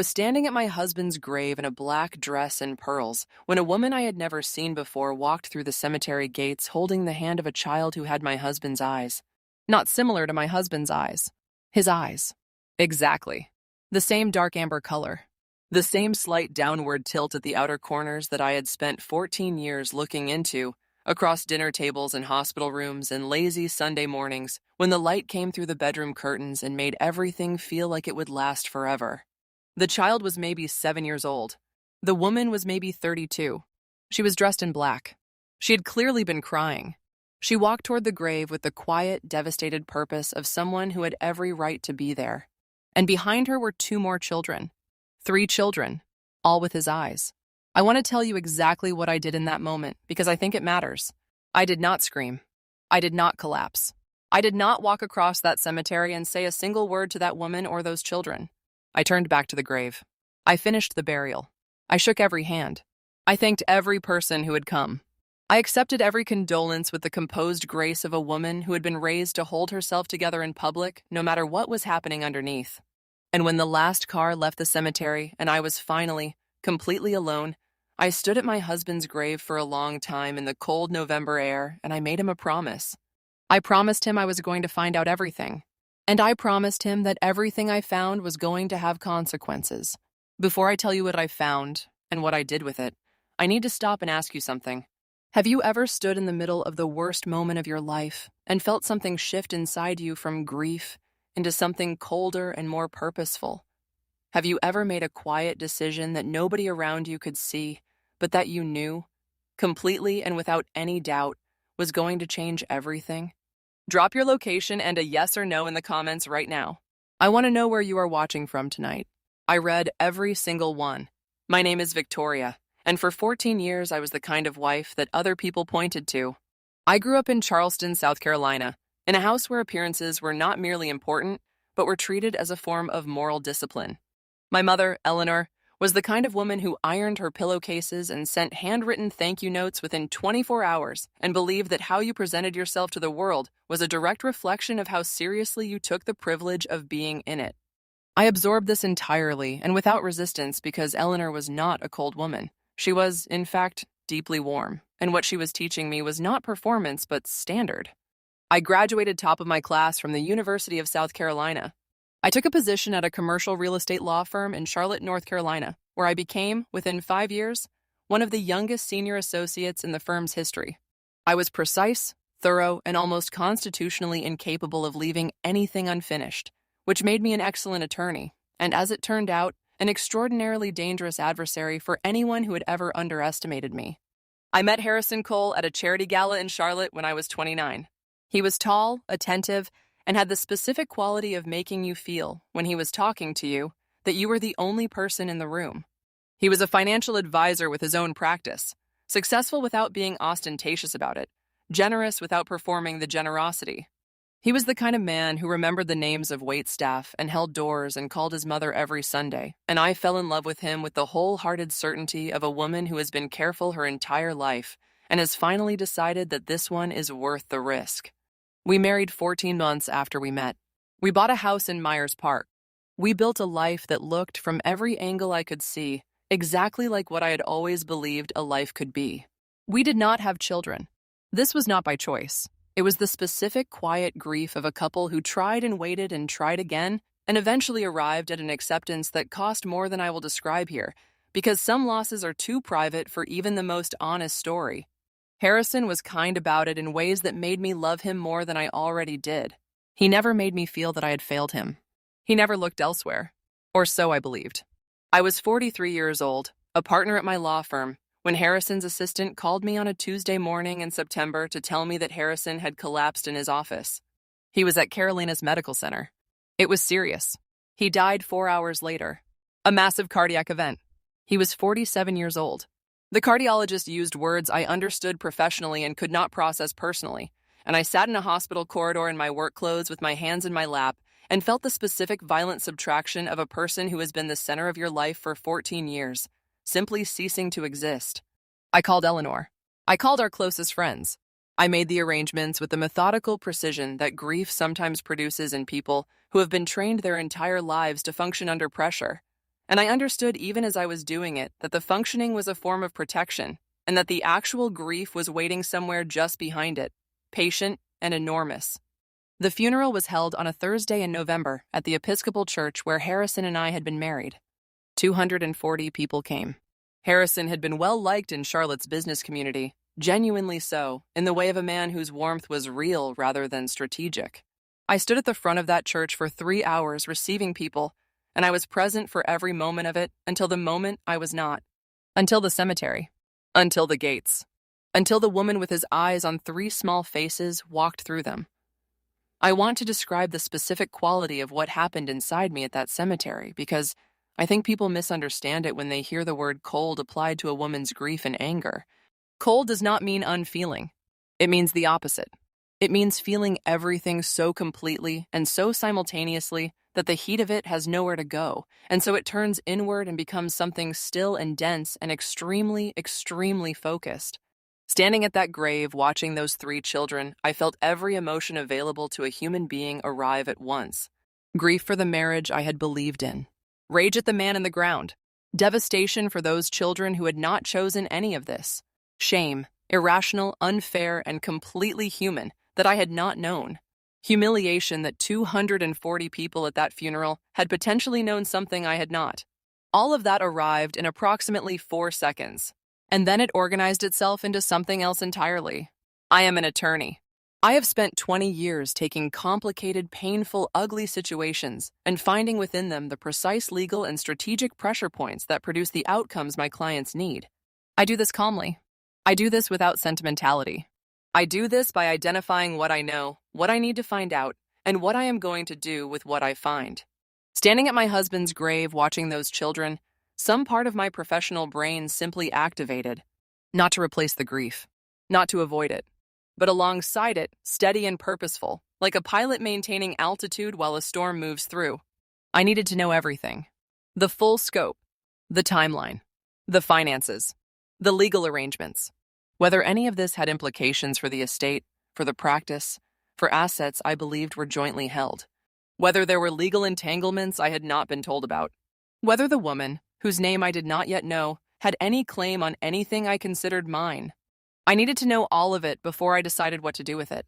Was standing at my husband's grave in a black dress and pearls when a woman I had never seen before walked through the cemetery gates holding the hand of a child who had my husband's eyes. Not similar to my husband's eyes. His eyes. Exactly. The same dark amber color. The same slight downward tilt at the outer corners that I had spent 14 years looking into, across dinner tables and hospital rooms and lazy Sunday mornings when the light came through the bedroom curtains and made everything feel like it would last forever. The child was maybe 7 years old. The woman was maybe 32. She was dressed in black. She had clearly been crying. She walked toward the grave with the quiet, devastated purpose of someone who had every right to be there. And behind her were 2 more children. 3 children, all with his eyes. I want to tell you exactly what I did in that moment because I think it matters. I did not scream. I did not collapse. I did not walk across that cemetery and say a single word to that woman or those children. I turned back to the grave. I finished the burial. I shook every hand. I thanked every person who had come. I accepted every condolence with the composed grace of a woman who had been raised to hold herself together in public, no matter what was happening underneath. And when the last car left the cemetery and I was finally, completely alone, I stood at my husband's grave for a long time in the cold November air and I made him a promise. I promised him I was going to find out everything. And I promised him that everything I found was going to have consequences. Before I tell you what I found and what I did with it, I need to stop and ask you something. Have you ever stood in the middle of the worst moment of your life and felt something shift inside you from grief into something colder and more purposeful? Have you ever made a quiet decision that nobody around you could see, but that you knew, completely and without any doubt, was going to change everything? Drop your location and a yes or no in the comments right now. I want to know where you are watching from tonight. I read every single one. My name is Victoria, and for 14 years I was the kind of wife that other people pointed to. I grew up in Charleston, South Carolina, in a house where appearances were not merely important, but were treated as a form of moral discipline. My mother, Eleanor, was the kind of woman who ironed her pillowcases and sent handwritten thank you notes within 24 hours and believed that how you presented yourself to the world was a direct reflection of how seriously you took the privilege of being in it. I absorbed this entirely and without resistance because Eleanor was not a cold woman. She was, in fact, deeply warm, and what she was teaching me was not performance but standard. I graduated top of my class from the University of South Carolina. I took a position at a commercial real estate law firm in Charlotte, North Carolina, where I became, within 5 years, one of the youngest senior associates in the firm's history. I was precise, thorough, and almost constitutionally incapable of leaving anything unfinished, which made me an excellent attorney, and as it turned out, an extraordinarily dangerous adversary for anyone who had ever underestimated me. I met Harrison Cole at a charity gala in Charlotte when I was 29. He was tall, attentive, and had the specific quality of making you feel, when he was talking to you, that you were the only person in the room. He was a financial advisor with his own practice, successful without being ostentatious about it, generous without performing the generosity. He was the kind of man who remembered the names of waitstaff and held doors and called his mother every Sunday, and I fell in love with him with the wholehearted certainty of a woman who has been careful her entire life and has finally decided that this one is worth the risk. We married 14 months after we met. We bought a house in Myers Park. We built a life that looked, from every angle I could see, exactly like what I had always believed a life could be. We did not have children. This was not by choice. It was the specific, quiet grief of a couple who tried and waited and tried again, and eventually arrived at an acceptance that cost more than I will describe here, because some losses are too private for even the most honest story. Harrison was kind about it in ways that made me love him more than I already did. He never made me feel that I had failed him. He never looked elsewhere. Or so I believed. I was 43 years old, a partner at my law firm, when Harrison's assistant called me on a Tuesday morning in September to tell me that Harrison had collapsed in his office. He was at Carolina's Medical Center. It was serious. He died 4 hours later. A massive cardiac event. He was 47 years old. The cardiologist used words I understood professionally and could not process personally, and I sat in a hospital corridor in my work clothes with my hands in my lap and felt the specific violent subtraction of a person who has been the center of your life for 14 years, simply ceasing to exist. I called Eleanor. I called our closest friends. I made the arrangements with the methodical precision that grief sometimes produces in people who have been trained their entire lives to function under pressure. And I understood even as I was doing it that the functioning was a form of protection, and that the actual grief was waiting somewhere just behind it, patient and enormous. The funeral was held on a Thursday in November at the Episcopal Church where Harrison and I had been married. 240 people came. Harrison had been well liked in Charlotte's business community, genuinely so, in the way of a man whose warmth was real rather than strategic. I stood at the front of that church for 3 hours receiving people, and I was present for every moment of it until the moment I was not. Until the cemetery. Until the gates. Until the woman with his eyes on 3 small faces walked through them. I want to describe the specific quality of what happened inside me at that cemetery because I think people misunderstand it when they hear the word cold applied to a woman's grief and anger. Cold does not mean unfeeling. It means the opposite. It means feeling everything so completely and so simultaneously that the heat of it has nowhere to go, and so it turns inward and becomes something still and dense and extremely, extremely focused. Standing at that grave, watching those 3 children, I felt every emotion available to a human being arrive at once. Grief for the marriage I had believed in. Rage at the man in the ground. Devastation for those children who had not chosen any of this. Shame, irrational, unfair, and completely human, that I had not known. Humiliation that 240 people at that funeral had potentially known something I had not. All of that arrived in approximately 4 seconds. And then it organized itself into something else entirely. I am an attorney. I have spent 20 years taking complicated, painful, ugly situations and finding within them the precise legal and strategic pressure points that produce the outcomes my clients need. I do this calmly. I do this without sentimentality. I do this by identifying what I know, what I need to find out, and what I am going to do with what I find. Standing at my husband's grave watching those children, some part of my professional brain simply activated, not to replace the grief, not to avoid it, but alongside it, steady and purposeful, like a pilot maintaining altitude while a storm moves through. I needed to know everything. The full scope, the timeline, the finances, the legal arrangements. Whether any of this had implications for the estate, for the practice, for assets I believed were jointly held. Whether there were legal entanglements I had not been told about. Whether the woman, whose name I did not yet know, had any claim on anything I considered mine. I needed to know all of it before I decided what to do with it.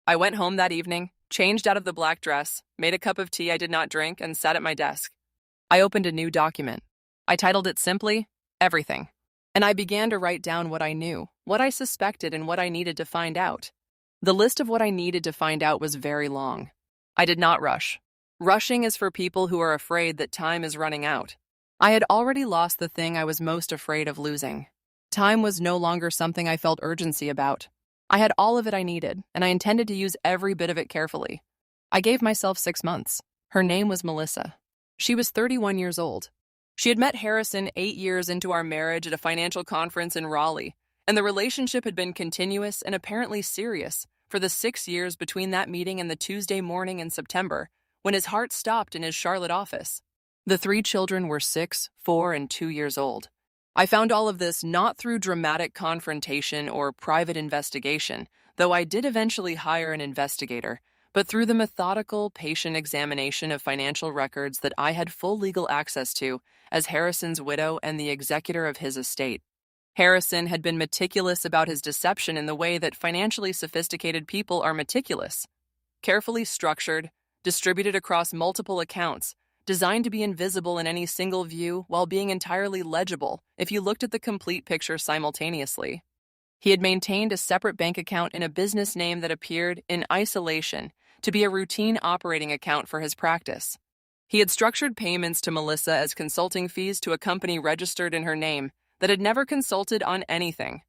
I went home that evening, changed out of the black dress, made a cup of tea I did not drink, and sat at my desk. I opened a new document. I titled it simply, Everything. And I began to write down what I knew, what I suspected, and what I needed to find out. The list of what I needed to find out was very long. I did not rush. Rushing is for people who are afraid that time is running out. I had already lost the thing I was most afraid of losing. Time was no longer something I felt urgency about. I had all of it I needed, and I intended to use every bit of it carefully. I gave myself 6 months. Her name was Melissa. She was 31 years old. She had met Harrison 8 years into our marriage at a financial conference in Raleigh, and the relationship had been continuous and apparently serious for the 6 years between that meeting and the Tuesday morning in September, when his heart stopped in his Charlotte office. The 3 children were 6, 4, and 2 years old. I found all of this not through dramatic confrontation or private investigation, though I did eventually hire an investigator, but through the methodical, patient examination of financial records that I had full legal access to as Harrison's widow and the executor of his estate. Harrison had been meticulous about his deception in the way that financially sophisticated people are meticulous. Carefully structured, distributed across multiple accounts, designed to be invisible in any single view while being entirely legible if you looked at the complete picture simultaneously. He had maintained a separate bank account in a business name that appeared, in isolation, to be a routine operating account for his practice. He had structured payments to Melissa as consulting fees to a company registered in her name that had never consulted on anything.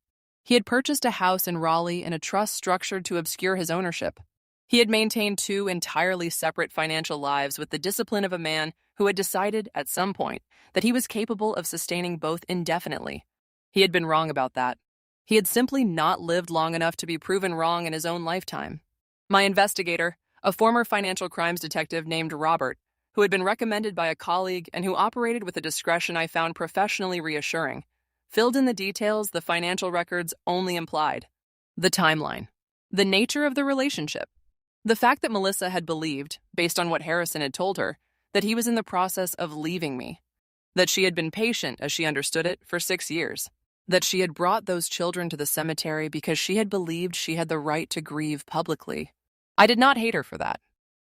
He had purchased a house in Raleigh in a trust structured to obscure his ownership. He had maintained 2 entirely separate financial lives with the discipline of a man who had decided, at some point, that he was capable of sustaining both indefinitely. He had been wrong about that. He had simply not lived long enough to be proven wrong in his own lifetime. My investigator, a former financial crimes detective named Robert, who had been recommended by a colleague and who operated with a discretion I found professionally reassuring, filled in the details the financial records only implied. The timeline. The nature of the relationship. The fact that Melissa had believed, based on what Harrison had told her, that he was in the process of leaving me. That she had been patient, as she understood it, for 6 years. That she had brought those children to the cemetery because she had believed she had the right to grieve publicly. I did not hate her for that.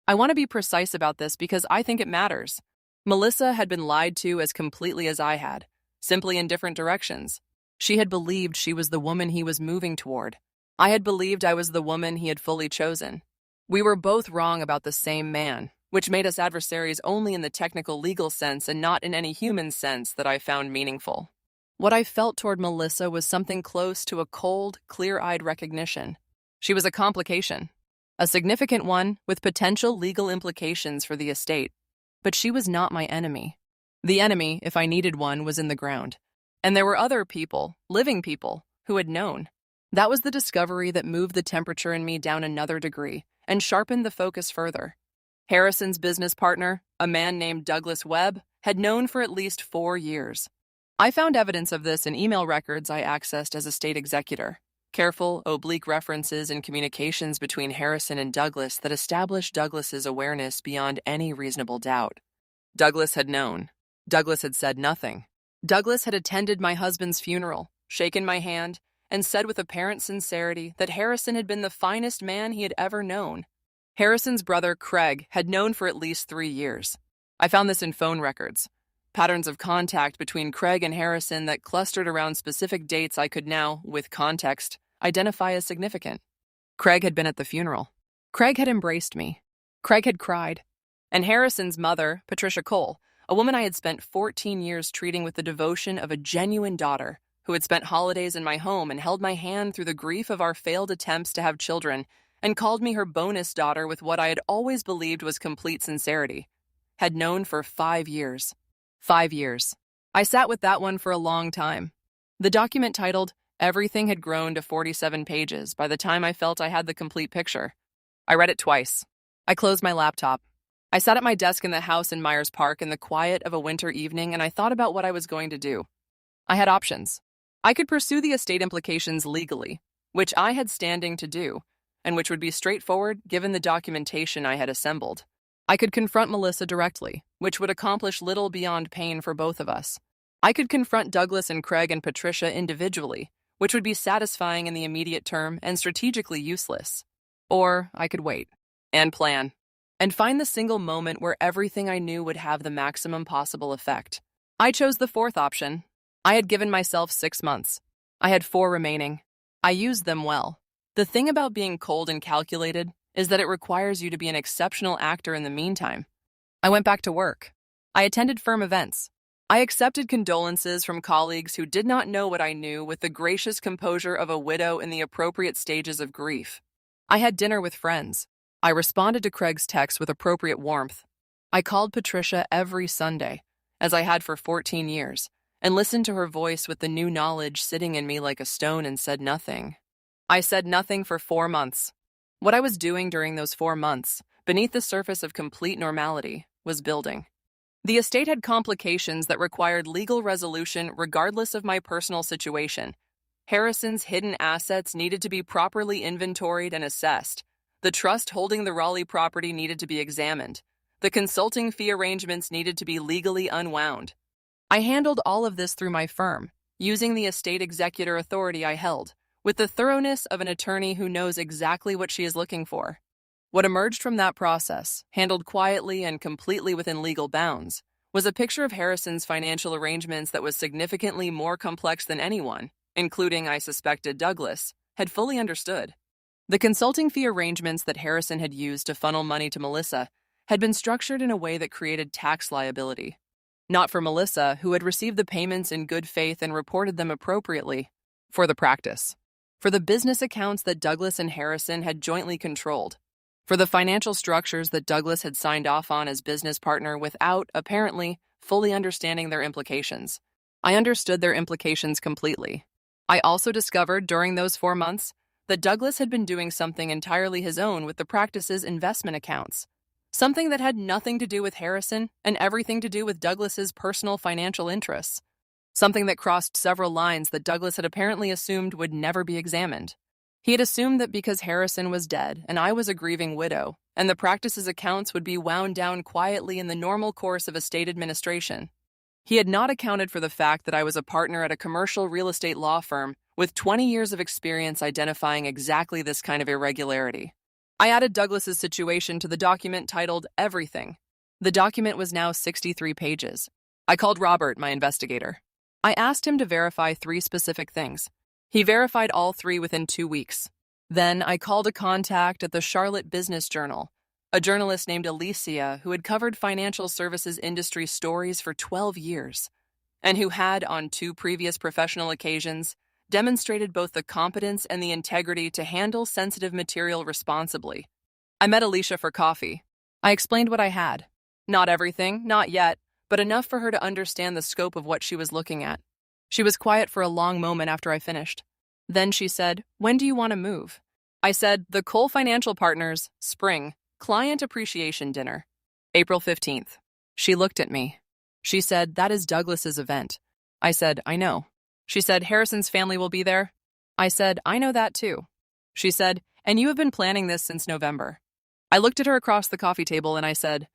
I want to be precise about this because I think it matters. Melissa had been lied to as completely as I had, simply in different directions. She had believed she was the woman he was moving toward. I had believed I was the woman he had fully chosen. We were both wrong about the same man, which made us adversaries only in the technical legal sense and not in any human sense that I found meaningful. What I felt toward Melissa was something close to a cold, clear-eyed recognition. She was a complication, a significant one with potential legal implications for the estate. But she was not my enemy. The enemy, if I needed one, was in the ground. And there were other people, living people, who had known. That was the discovery that moved the temperature in me down another degree and sharpened the focus further. Harrison's business partner, a man named Douglas Webb, had known for at least 4 years. I found evidence of this in email records I accessed as a state executor. Careful, oblique references and communications between Harrison and Douglas that established Douglas's awareness beyond any reasonable doubt. Douglas had known. Douglas had said nothing. Douglas had attended my husband's funeral, shaken my hand, and said with apparent sincerity that Harrison had been the finest man he had ever known. Harrison's brother, Craig, had known for at least 3 years. I found this in phone records. Patterns of contact between Craig and Harrison that clustered around specific dates I could now, with context, identify as significant. Craig had been at the funeral. Craig had embraced me. Craig had cried. And Harrison's mother, Patricia Cole, a woman I had spent 14 years treating with the devotion of a genuine daughter, who had spent holidays in my home and held my hand through the grief of our failed attempts to have children, and called me her bonus daughter with what I had always believed was complete sincerity, had known for 5 years. 5 years. I sat with that one for a long time. The document titled, Everything had grown to 47 pages by the time I felt I had the complete picture. I read it twice. I closed my laptop. I sat at my desk in the house in Myers Park in the quiet of a winter evening, and I thought about what I was going to do. I had options. I could pursue the estate implications legally, which I had standing to do, and which would be straightforward given the documentation I had assembled. I could confront Melissa directly, which would accomplish little beyond pain for both of us. I could confront Douglas and Craig and Patricia individually, which would be satisfying in the immediate term and strategically useless. Or I could wait, and plan, and find the single moment where everything I knew would have the maximum possible effect. I chose the fourth option. I had given myself 6 months. I had 4 remaining. I used them well. The thing about being cold and calculated is that it requires you to be an exceptional actor in the meantime. I went back to work. I attended firm events. I accepted condolences from colleagues who did not know what I knew with the gracious composure of a widow in the appropriate stages of grief. I had dinner with friends. I responded to Craig's texts with appropriate warmth. I called Patricia every Sunday, as I had for 14 years, and listened to her voice with the new knowledge sitting in me like a stone and said nothing. I said nothing for 4 months. What I was doing during those 4 months, beneath the surface of complete normality, was building. The estate had complications that required legal resolution regardless of my personal situation. Harrison's hidden assets needed to be properly inventoried and assessed. The trust holding the Raleigh property needed to be examined. The consulting fee arrangements needed to be legally unwound. I handled all of this through my firm, using the estate executor authority I held, with the thoroughness of an attorney who knows exactly what she is looking for. What emerged from that process, handled quietly and completely within legal bounds, was a picture of Harrison's financial arrangements that was significantly more complex than anyone, including, I suspected, Douglas, had fully understood. The consulting fee arrangements that Harrison had used to funnel money to Melissa had been structured in a way that created tax liability. Not for Melissa, who had received the payments in good faith and reported them appropriately, for the practice. For the business accounts that Douglas and Harrison had jointly controlled. For the financial structures that Douglas had signed off on as business partner without, apparently, fully understanding their implications. I understood their implications completely. I also discovered during those 4 months that Douglas had been doing something entirely his own with the practice's investment accounts. Something that had nothing to do with Harrison and everything to do with Douglas's personal financial interests. Something that crossed several lines that Douglas had apparently assumed would never be examined. He had assumed that because Harrison was dead and I was a grieving widow, and the practice's accounts would be wound down quietly in the normal course of estate administration, He had not accounted for the fact that I was a partner at a commercial real estate law firm with 20 years of experience identifying exactly this kind of irregularity. I added Douglas's situation to the document titled Everything. The document was now 63 pages. I called Robert, my investigator. I asked him to verify 3 specific things. He verified all 3 within 2 weeks. Then I called a contact at the Charlotte Business Journal, a journalist named Alicia who had covered financial services industry stories for 12 years, and who had, on 2 previous professional occasions, demonstrated both the competence and the integrity to handle sensitive material responsibly. I met Alicia for coffee. I explained what I had. Not everything, not yet, but enough for her to understand the scope of what she was looking at. She was quiet for a long moment after I finished. Then she said, "When do you want to move?" I said, "The Cole Financial Partners, Spring, Client Appreciation Dinner, April 15th. She looked at me. She said, "That is Douglas's event." I said, "I know." She said, "Harrison's family will be there." I said, "I know that too." She said, "And you have been planning this since November." I looked at her across the coffee table and I said,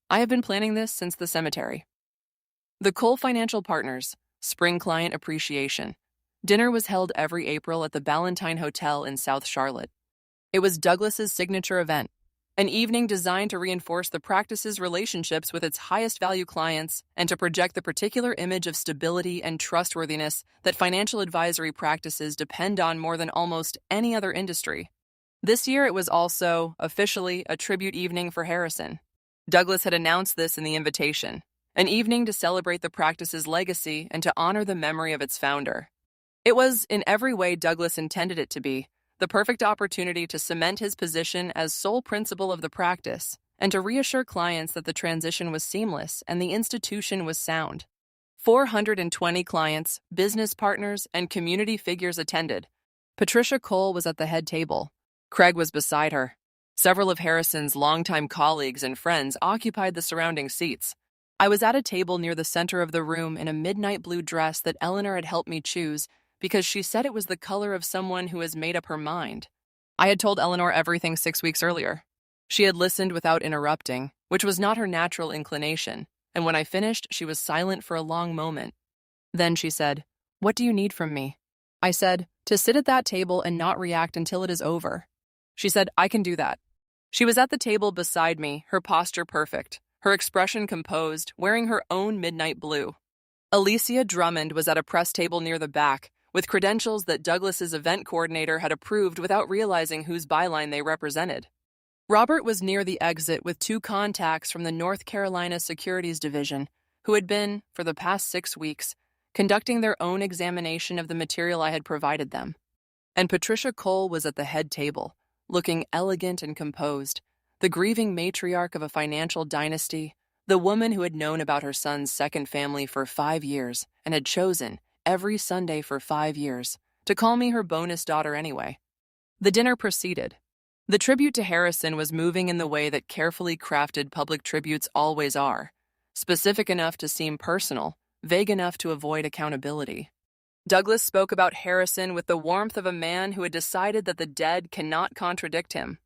"I have been planning this since the cemetery." The Cole Financial Partners, Spring Client Appreciation Dinner was held every April at the Ballantine Hotel in South Charlotte. It was Douglas's signature event, an evening designed to reinforce the practice's relationships with its highest value clients and to project the particular image of stability and trustworthiness that financial advisory practices depend on more than almost any other industry. This year it was also, officially, a tribute evening for Harrison. Douglas had announced this in the invitation, an evening to celebrate the practice's legacy and to honor the memory of its founder. It was, in every way Douglas intended it to be, the perfect opportunity to cement his position as sole principal of the practice and to reassure clients that the transition was seamless and the institution was sound. 420 clients, business partners, and community figures attended. Patricia Cole was at the head table. Craig was beside her. Several of Harrison's longtime colleagues and friends occupied the surrounding seats. I was at a table near the center of the room in a midnight blue dress that Eleanor had helped me choose because she said it was the color of someone who has made up her mind. I had told Eleanor everything 6 weeks earlier. She had listened without interrupting, which was not her natural inclination, and when I finished, she was silent for a long moment. Then she said, "What do you need from me?" I said, "To sit at that table and not react until it is over." She said, "I can do that." She was at the table beside me, her posture perfect, her expression composed, wearing her own midnight blue. Alicia Drummond was at a press table near the back, with credentials that Douglas's event coordinator had approved without realizing whose byline they represented. Robert was near the exit with 2 contacts from the North Carolina Securities Division, who had been, for the past 6 weeks, conducting their own examination of the material I had provided them. And Patricia Cole was at the head table, looking elegant and composed, the grieving matriarch of a financial dynasty, the woman who had known about her son's second family for 5 years and had chosen, every Sunday for 5 years, to call me her bonus daughter anyway. The dinner proceeded. The tribute to Harrison was moving in the way that carefully crafted public tributes always are, specific enough to seem personal, vague enough to avoid accountability. Douglas spoke about Harrison with the warmth of a man who had decided that the dead cannot contradict him.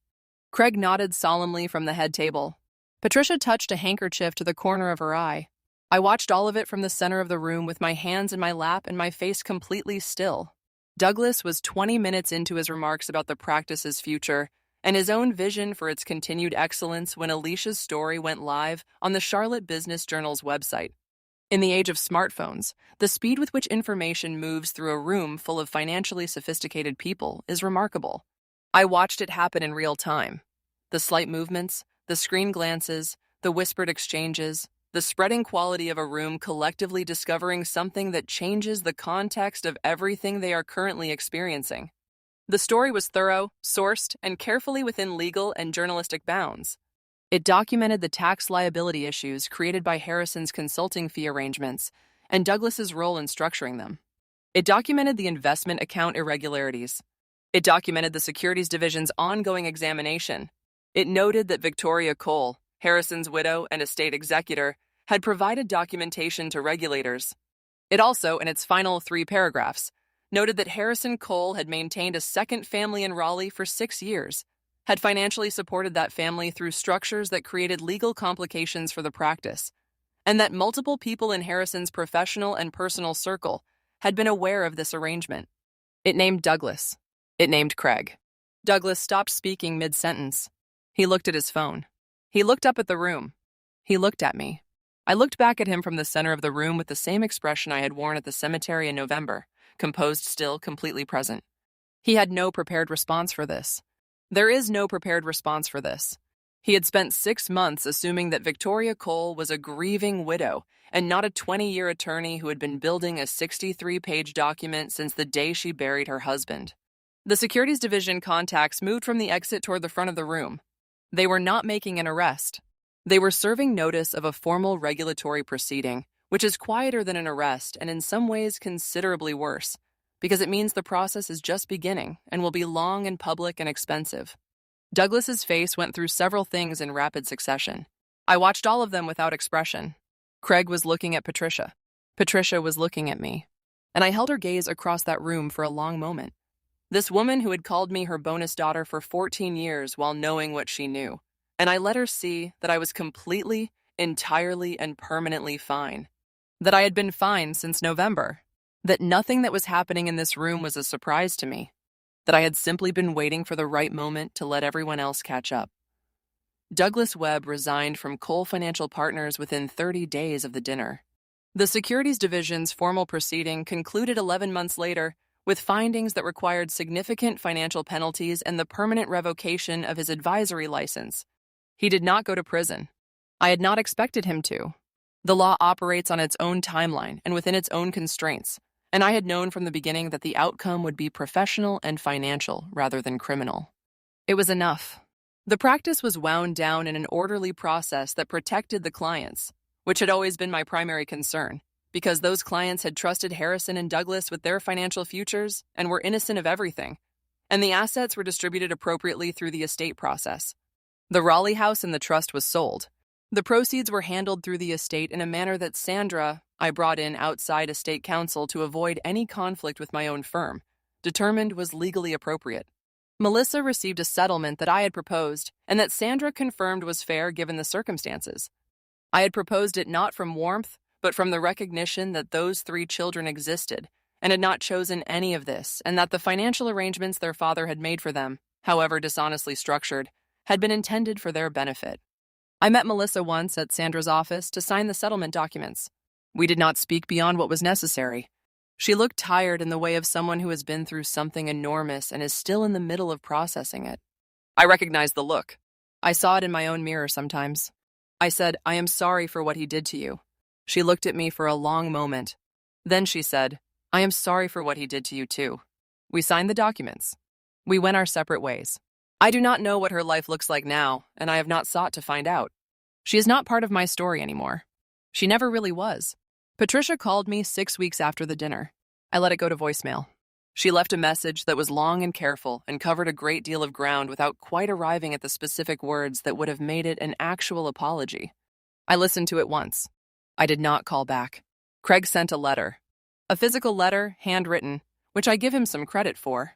Craig nodded solemnly from the head table. Patricia touched a handkerchief to the corner of her eye. I watched all of it from the center of the room with my hands in my lap and my face completely still. Douglas was 20 minutes into his remarks about the practice's future and his own vision for its continued excellence when Alicia's story went live on the Charlotte Business Journal's website. In the age of smartphones, the speed with which information moves through a room full of financially sophisticated people is remarkable. I watched it happen in real time. The slight movements, the screen glances, the whispered exchanges, the spreading quality of a room collectively discovering something that changes the context of everything they are currently experiencing. The story was thorough, sourced, and carefully within legal and journalistic bounds. It documented the tax liability issues created by Harrison's consulting fee arrangements and Douglas's role in structuring them. It documented the investment account irregularities. It documented the Securities Division's ongoing examination. It noted that Victoria Cole, Harrison's widow and estate executor, had provided documentation to regulators. It also, in its final 3 paragraphs, noted that Harrison Cole had maintained a second family in Raleigh for 6 years, had financially supported that family through structures that created legal complications for the practice, and that multiple people in Harrison's professional and personal circle had been aware of this arrangement. It named Douglas. It named Craig. Douglas stopped speaking mid-sentence. He looked at his phone. He looked up at the room. He looked at me. I looked back at him from the center of the room with the same expression I had worn at the cemetery in November, composed still, completely present. He had no prepared response for this. There is no prepared response for this. He had spent 6 months assuming that Victoria Cole was a grieving widow and not a 20-year attorney who had been building a 63-page document since the day she buried her husband. The Securities Division contacts moved from the exit toward the front of the room. They were not making an arrest. They were serving notice of a formal regulatory proceeding, which is quieter than an arrest and in some ways considerably worse, because it means the process is just beginning and will be long and public and expensive. Douglas's face went through several things in rapid succession. I watched all of them without expression. Craig was looking at Patricia. Patricia was looking at me. And I held her gaze across that room for a long moment. This woman who had called me her bonus daughter for 14 years while knowing what she knew. And I let her see that I was completely, entirely, and permanently fine. That I had been fine since November. That nothing that was happening in this room was a surprise to me. That I had simply been waiting for the right moment to let everyone else catch up. Douglas Webb resigned from Cole Financial Partners within 30 days of the dinner. The Securities Division's formal proceeding concluded 11 months later with findings that required significant financial penalties and the permanent revocation of his advisory license. He did not go to prison. I had not expected him to. The law operates on its own timeline and within its own constraints, and I had known from the beginning that the outcome would be professional and financial rather than criminal. It was enough. The practice was wound down in an orderly process that protected the clients, which had always been my primary concern, because those clients had trusted Harrison and Douglas with their financial futures and were innocent of everything, and the assets were distributed appropriately through the estate process. The Raleigh house and the trust was sold. The proceeds were handled through the estate in a manner that Sandra, I brought in outside estate counsel to avoid any conflict with my own firm, determined was legally appropriate. Melissa received a settlement that I had proposed and that Sandra confirmed was fair given the circumstances. I had proposed it not from warmth, but from the recognition that those 3 children existed and had not chosen any of this, and that the financial arrangements their father had made for them, however dishonestly structured, had been intended for their benefit. I met Melissa once at Sandra's office to sign the settlement documents. We did not speak beyond what was necessary. She looked tired in the way of someone who has been through something enormous and is still in the middle of processing it. I recognized the look. I saw it in my own mirror sometimes. I said, "I am sorry for what he did to you." She looked at me for a long moment. Then she said, "I am sorry for what he did to you too." We signed the documents. We went our separate ways. I do not know what her life looks like now, and I have not sought to find out. She is not part of my story anymore. She never really was. Patricia called me 6 weeks after the dinner. I let it go to voicemail. She left a message that was long and careful and covered a great deal of ground without quite arriving at the specific words that would have made it an actual apology. I listened to it once. I did not call back. Craig sent a letter. A physical letter, handwritten, which I give him some credit for.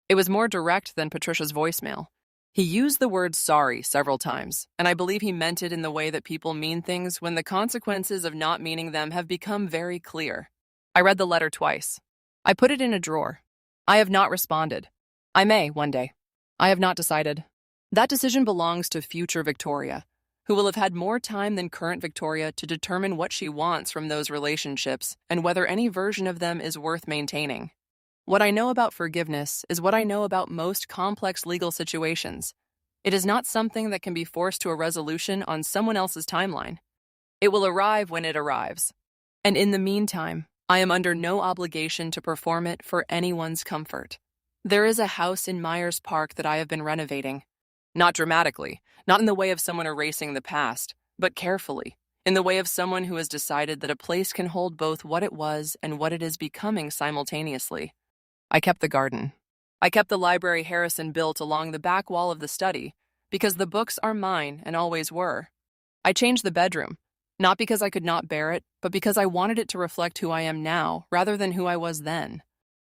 It was more direct than Patricia's voicemail. He used the word sorry several times, and I believe he meant it in the way that people mean things when the consequences of not meaning them have become very clear. I read the letter twice. I put it in a drawer. I have not responded. I may, one day. I have not decided. That decision belongs to future Victoria, who will have had more time than current Victoria to determine what she wants from those relationships and whether any version of them is worth maintaining. What I know about forgiveness is what I know about most complex legal situations. It is not something that can be forced to a resolution on someone else's timeline. It will arrive when it arrives. And in the meantime, I am under no obligation to perform it for anyone's comfort. There is a house in Myers Park that I have been renovating. Not dramatically, not in the way of someone erasing the past, but carefully, in the way of someone who has decided that a place can hold both what it was and what it is becoming simultaneously. I kept the garden. I kept the library Harrison built along the back wall of the study, because the books are mine and always were. I changed the bedroom, not because I could not bear it, but because I wanted it to reflect who I am now rather than who I was then.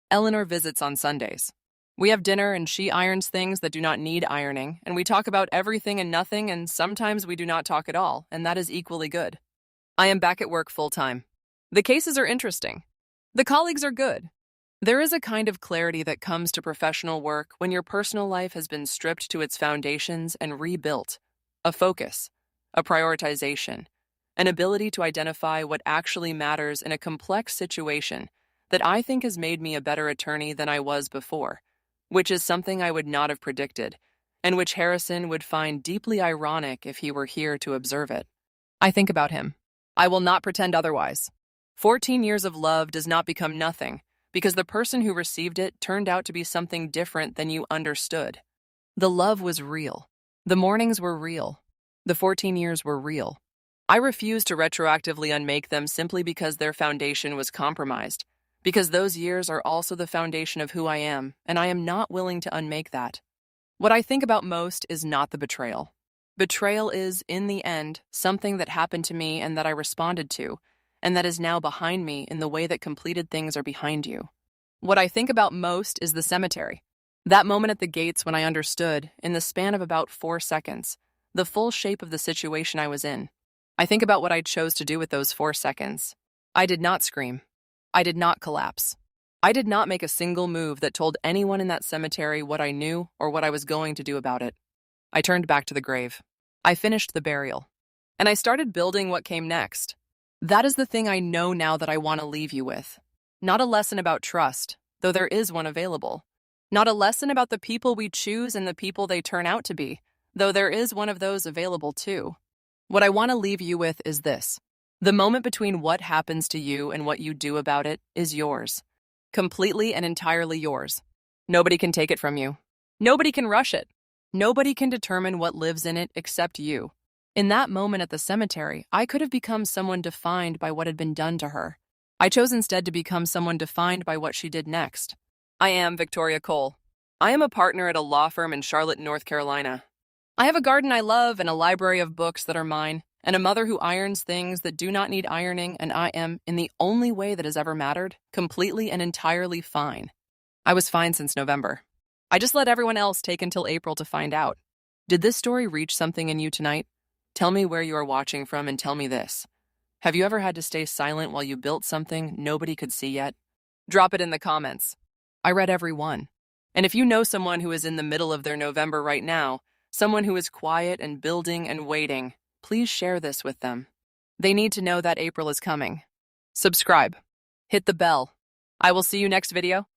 Eleanor visits on Sundays. We have dinner and she irons things that do not need ironing, and we talk about everything and nothing, and sometimes we do not talk at all, and that is equally good. I am back at work full-time. The cases are interesting. The colleagues are good. There is a kind of clarity that comes to professional work when your personal life has been stripped to its foundations and rebuilt. A focus, a prioritization, an ability to identify what actually matters in a complex situation that I think has made me a better attorney than I was before, which is something I would not have predicted, and which Harrison would find deeply ironic if he were here to observe it. I think about him. I will not pretend otherwise. 14 years of love does not become nothing, because the person who received it turned out to be something different than you understood. The love was real. The mornings were real. The 14 years were real. I refuse to retroactively unmake them simply because their foundation was compromised, because those years are also the foundation of who I am, and I am not willing to unmake that. What I think about most is not the betrayal. Betrayal is, in the end, something that happened to me and that I responded to, and that is now behind me in the way that completed things are behind you. What I think about most is the cemetery. That moment at the gates when I understood, in the span of about 4 seconds, the full shape of the situation I was in. I think about what I chose to do with those 4 seconds. I did not scream. I did not collapse. I did not make a single move that told anyone in that cemetery what I knew or what I was going to do about it. I turned back to the grave. I finished the burial. And I started building what came next. That is the thing I know now that I want to leave you with. Not a lesson about trust, though there is one available. Not a lesson about the people we choose and the people they turn out to be, though there is one of those available too. What I want to leave you with is this. The moment between what happens to you and what you do about it is yours. Completely and entirely yours. Nobody can take it from you. Nobody can rush it. Nobody can determine what lives in it except you. In that moment at the cemetery, I could have become someone defined by what had been done to her. I chose instead to become someone defined by what she did next. I am Victoria Cole. I am a partner at a law firm in Charlotte, North Carolina. I have a garden I love and a library of books that are mine, and a mother who irons things that do not need ironing, and I am, in the only way that has ever mattered, completely and entirely fine. I was fine since November. I just let everyone else take until April to find out. Did this story reach something in you tonight? Tell me where you are watching from and tell me this. Have you ever had to stay silent while you built something nobody could see yet? Drop it in the comments. I read every one. And if you know someone who is in the middle of their November right now, someone who is quiet and building and waiting, please share this with them. They need to know that April is coming. Subscribe. Hit the bell. I will see you next video.